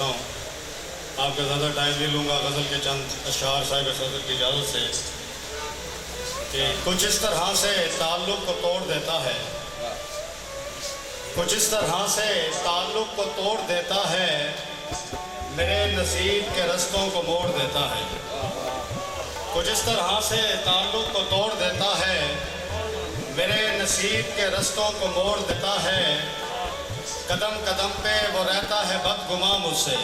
چاہتا ہوں. آپ کا زیادہ ٹائم نہیں لوں گا. غزل کے چند اشعار صاحب صدر کی اجازت سے کہ کچھ اس طرح سے تعلق کو توڑ دیتا ہے, کچھ اس طرح سے تعلق کو توڑ دیتا ہے, میرے نصیب کے رستوں کو موڑ دیتا ہے. کچھ اس طرح سے تعلق کو توڑ دیتا ہے, میرے نصیب کے رستوں کو موڑ دیتا ہے. قدم قدم پہ وہ رہتا ہے بدگماں مجھ سے,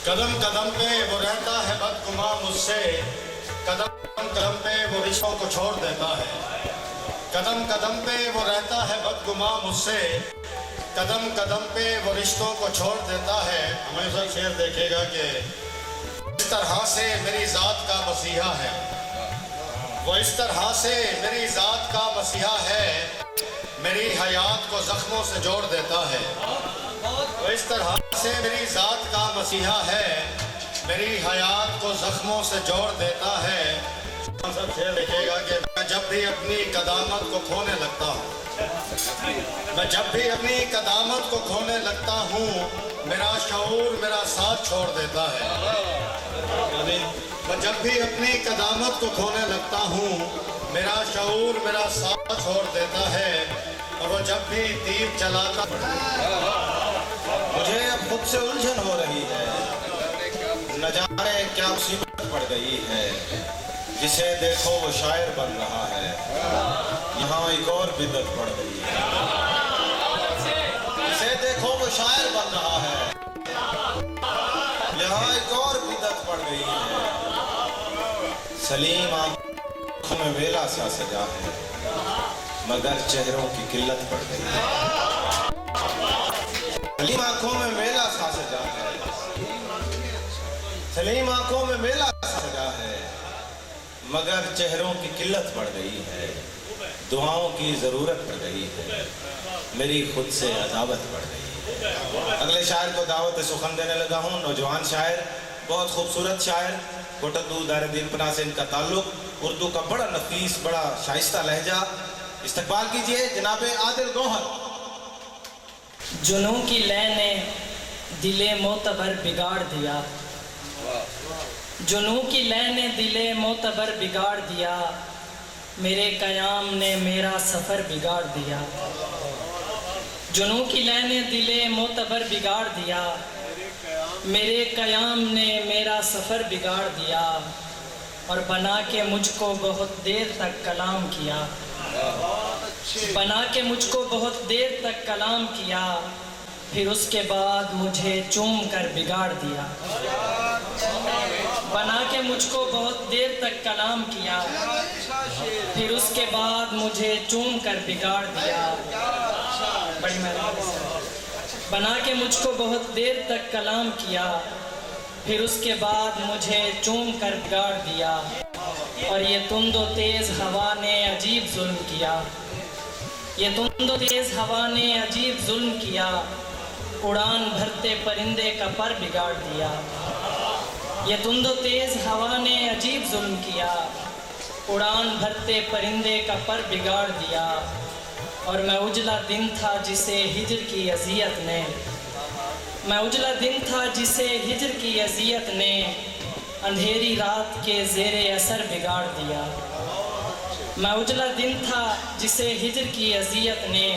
قدم قدم پہ وہ رہتا ہے بدگماں مجھ سے. قدم قدم پہ وہ رشتوں کو چھوڑ دیتا ہے, قدم قدم پہ وہ رہتا ہے بدگماں مجھ سے. قدم قدم پہ وہ رشتوں کو چھوڑ دیتا ہے. ہمیں سب شعر دیکھے گا کہ اس طرح سے میری ذات کا مسیحا ہے, وہ اس طرح سے میری ذات کا مسیحا ہے, میری حیات کو زخموں سے جوڑ دیتا ہے. وہ اس طرح سے میری ذات کا مسیحا ہے, میری حیات کو زخموں سے جوڑ دیتا ہے. سب شعر دیکھے گا کہ میں جب بھی اپنی قدامت کو کھونے لگتا ہوں, میں جب بھی اپنی قدامت کو کھونے لگتا ہوں, میرا شعور میرا ساتھ چھوڑ دیتا ہے. میں جب بھی اپنی قدامت کو کھونے لگتا ہوں, میرا شعور میرا ساتھ چھوڑ دیتا ہے. اور وہ جب بھی تیر چلاتا مجھے اب خود سے الجھن ہو رہی ہے, نہ جانے کیا مصیبت پڑ گئی ہے. جسے دیکھو وہ شاعر بن رہا ہے, یہاں ایک اور بدعت پڑ گئی ہے. جسے دیکھو وہ شاعر بن رہا ہے, یہاں ایک اور بدعت پڑ گئی ہے. سلیم آنکھوں میں ویلا سا سجا ہے, مگر چہروں کی قلت پڑ گئی ہے. سلیم آنکھوں میں ویلا سا سجا ہے, سلیم آنکھوں میں ویلا سا سجا ہے, مگر چہروں کی قلت پڑ گئی ہے. دعاؤں کی ضرورت پڑ گئی ہے, میری خود سے عداوت پڑ گئی ہے. اگلے شاعر کو دعوت سخن دینے لگا ہوں. نوجوان شاعر, بہت خوبصورت شاعر, کوٹندو دار دین پناہ سے ان کا تعلق. اردو کا بڑا نفیس, بڑا شائستہ لہجہ. استقبال کیجئے جناب عادل گوہر. جنوں کی لے نے دل معتبر بگاڑ دیا, جنوں کی لے نے دل معتبر بگاڑ دیا, میرے قیام نے میرا سفر بگاڑ دیا. جنوں کی لے نے دل معتبر بگاڑ دیا, میرے قیام نے میرا سفر بگاڑ دیا. اور بنا کے مجھ کو بہت دیر تک کلام کیا, بنا کے مجھ کو بہت دیر تک کلام کیا, پھر اس کے بعد مجھے چوم کر بگاڑ دیا. بنا کے مجھ کو بہت دیر تک کلام کیا, پھر اس کے بعد مجھے چوم کر بگاڑ دیا. بڑی مہربانی سے. بنا کے مجھ کو بہت دیر تک کلام کیا, پھر اس کے بعد مجھے چوم کر بگاڑ دیا. اور یہ تند و تیز ہوا نے عجیب ظلم کیا, یہ تند و تیز ہوا نے عجیب ظلم کیا, اڑان بھرتے پرندے کا پر بگاڑ دیا. یہ تند و تیز ہوا نے عجیب ظلم کیا, اڑان بھرتے پرندے کا پر بگاڑ دیا. اور میں اجلا دن تھا جسے ہجر کی اذیت نے, میں اجلا دن تھا جسے ہجر کی اذیت نے, اندھیری رات کے زیر اثر بگاڑ دیا. میں اجلا دن تھا جسے ہجر کی اذیت نے,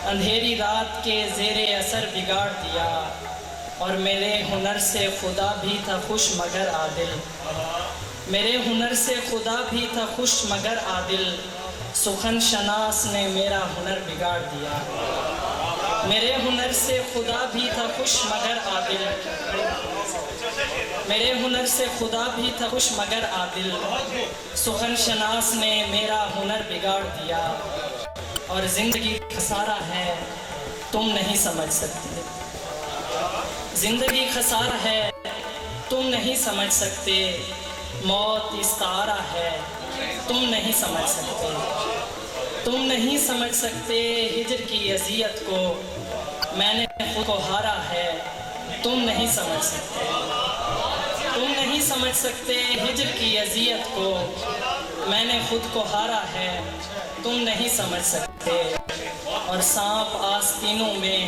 اندھیری رات کے زیر اثر بگاڑ دیا. اور میرے ہنر سے خدا بھی تھا خوش مگر عادل, میرے ہنر سے خدا بھی تھا خوش مگر عادل, سخن شناس نے میرا ہنر بگاڑ دیا. میرے ہنر سے خدا بھی تھا خوش مگر عادل, میرے ہنر سے خدا بھی تھا خوش مگر عادل, سخن شناس نے میرا ہنر بگاڑ دیا. اور زندگی خسارہ ہے تم نہیں سمجھ سکتے, زندگی خسارہ ہے تم نہیں سمجھ سکتے, موت استعارہ ہے تم نہیں سمجھ سکتے, تم نہیں سمجھ سکتے ہجر کی اذیت کو, میں نے خود کو ہارا ہے تم نہیں سمجھ سکتے, تم نہیں سمجھ سکتے ہجر کی اذیت کو, میں نے خود کو ہارا ہے تم نہیں سمجھ سکتے. اور سانپ آستینوں میں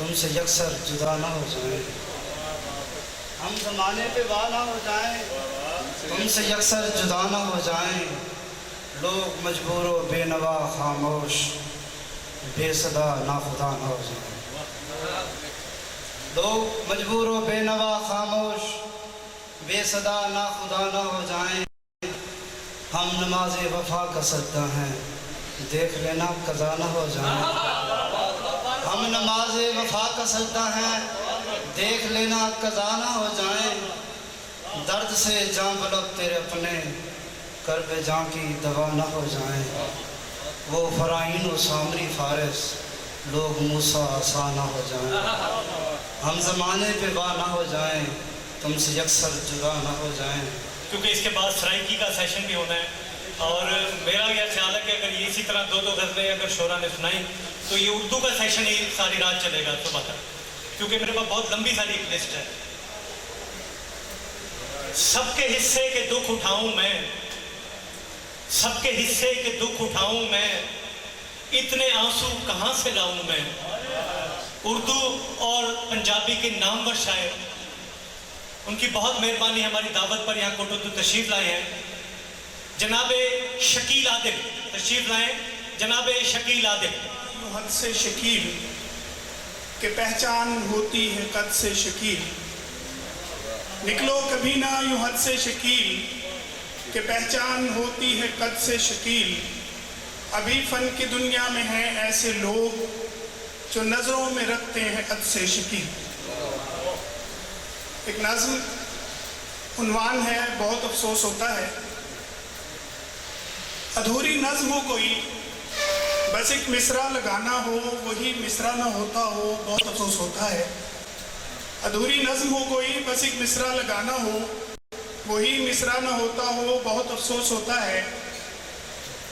تم سے یکسر جدا نہ ہو جائیں، ہم زمانے پہ وا نہ ہو جائیں، تم سے یکسر جدا نہ ہو جائیں، لوگ مجبور و بے نوا خاموش، بے صدا ناخدا نہ ہو جائیں، لوگ مجبور و بے نوا خاموش، بے صدا ناخدا نہ ہو جائیں، ہم نماز وفا کا سجدہ ہیں، دیکھ لینا قضا نہ ہو جائیں، ہم نماز وفا کا سجدہ ہیں، دیکھ لینا قضا نہ ہو جائیں، درد سے جاں بلب تیرے اپنے، کرب جاں کی دوا نہ ہو جائیں، وہ فرعون و سامری فارس، لوگ موسیٰ عصا نہ ہو جائیں، ہم زمانے پہ وا نہ ہو جائیں، تم سے یکسر جدا نہ ہو جائیں۔ کیونکہ اس کے بعد سرائکی کا سیشن بھی ہونا ہے، اور میرا یہ خیال ہے کہ اگر یہ اسی طرح دو غزلیں اگر شعراء نے سنائیں تو یہ اردو کا سیشن ہی ساری رات چلے گا صبح تک، کیونکہ میرے پاس بہت لمبی ساری ایک لسٹ ہے۔ سب کے حصے کے دکھ اٹھاؤں میں، سب کے حصے کے دکھ اٹھاؤں میں، اتنے آنسو کہاں سے لاؤں میں۔ اردو اور پنجابی کے نامور شاعر، ان کی بہت مہربانی ہماری دعوت پر یہاں کوٹو تشریف لائے ہیں، جناب شکیل عادل تشریف لائیں، جناب شکیل عادل۔ یوں حد سے شکیل کہ پہچان ہوتی ہے قد سے شکیل، نکلو کبھی نہ یوں حد سے شکیل کہ پہچان ہوتی ہے قد سے شکیل، ابھی فن کی دنیا میں ہیں ایسے لوگ جو نظروں میں رکھتے ہیں قد سے شکیل۔ ایک نظم عنوان ہے، بہت افسوس ہوتا ہے ادھوری نظم ہو کوئی، بس ایک مصرع لگانا ہو وہی مصرع نہ ہوتا ہو، بہت افسوس ہوتا ہے ادھوری نظم ہو کوئی، بس ایک مصرع لگانا ہو وہی مصرع نہ ہوتا ہو، بہت افسوس ہوتا ہے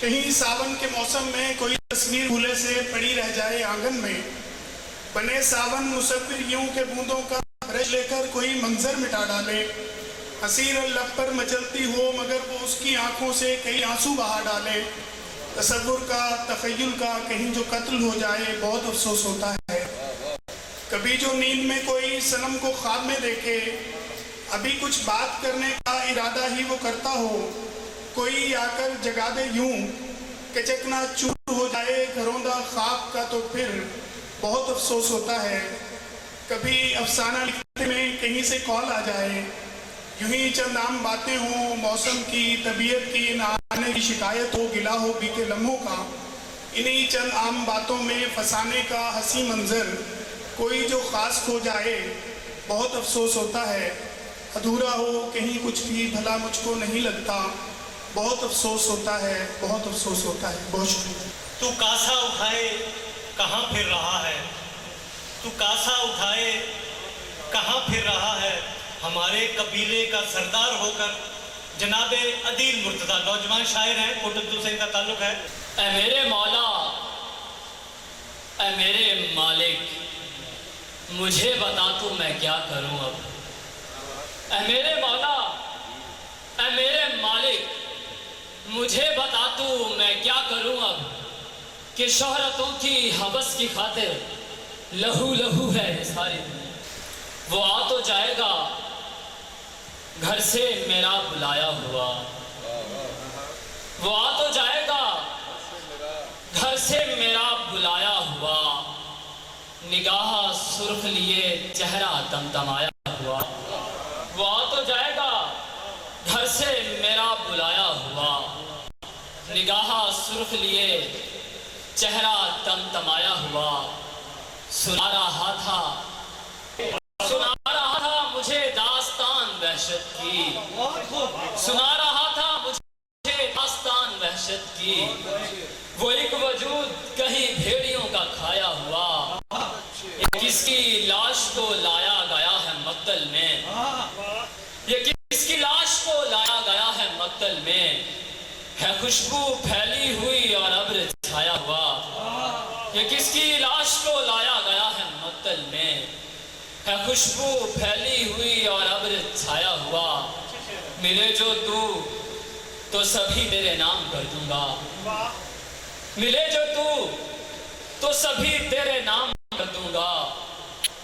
کہیں ساون کے موسم میں کوئی تصویر بھولے سے پڑی رہ جائے آنگن میں، بنے ساون مصور یوں کہ بوندوں کا برش لے کر کوئی منظر مٹا ڈالے، حسیر لب پر مچلتی ہو مگر وہ اس کی آنکھوں سے کئی آنسو بہا ڈالے، تصور کا تخیل کا کہیں جو قتل ہو جائے، بہت افسوس ہوتا ہے کبھی جو نیند میں کوئی صنم کو خواب میں دیکھے، ابھی کچھ بات کرنے کا ارادہ ہی وہ کرتا ہو، کوئی آ کر جگا دے یوں کہ چکنا چور ہو جائے گھروندہ خواب کا، تو پھر بہت افسوس ہوتا ہے کبھی افسانہ لکھنے میں کہیں سے کال آ جائے، یوں ہی چند عام باتیں ہوں موسم کی، طبیعت کی، نہ آنے کی شکایت ہو، گلا ہو بیتے لمحوں کا، انہی چند عام باتوں میں فسانے کا ہنسی منظر کوئی جو خاص کھو جائے، بہت افسوس ہوتا ہے ادھورا ہو کہیں کچھ بھی بھلا مجھ کو نہیں لگتا، بہت افسوس ہوتا ہے، بہت افسوس ہوتا ہے۔ بہت شکریہ۔ تو کاسا اٹھائے کہاں پھر رہا ہے، تو کاسا اٹھائے کہاں پھر رہا ہے، ہمارے قبیلے کا سردار ہو کر جناب عدیل مرتضیٰ، نوجوان شاعر ہیں، کوٹدو سے ان کا تعلق ہے۔ اے میرے مولا، اے میرے مالک، مجھے بتا تو میں کیا کروں اب، اے میرے مولا، اے میرے مالک، مجھے بتا تو میں کیا کروں اب، کہ شہرتوں کی حوث کی خاطر لہو لہو ہے یہ ساری دنیا، وہ آ تو جائے گا گھر سے میرا بلایا ہوا، وہ آ تو جائے گا گھر سے میرا بلایا ہوا، نگاہ سرخ لیے چہرہ تمتمایا ہوا، وہ آ تو جائے گا گھر سے میرا بلایا ہوا، نگاہ سرخ لیے چہرہ تمتمایا ہوا، سنا رہا تھا مجھے داستان وحشت کی، سنا رہا تھا مجھے داستان وحشت کی، وہ ایک وجود کہیں بھیڑیوں کا کھایا ہوا، یہ کس کی لاش کو لایا گیا ہے مقتل میں، یہ کس کی لاش کو لایا گیا ہے مقتل میں، ہے خوشبو پھیلی ہوئی اور ابر چھایا ہوا، یہ کس کی لاش کو لایا گیا ہے مقتل میں، ہے خوشبو پھیلی ہوئی اور ابر چھایا ہوا، ملے جو تو سبھی تیرے نام کر دوں گا، ملے جو تو سبھی تیرے نام کر دوں گا،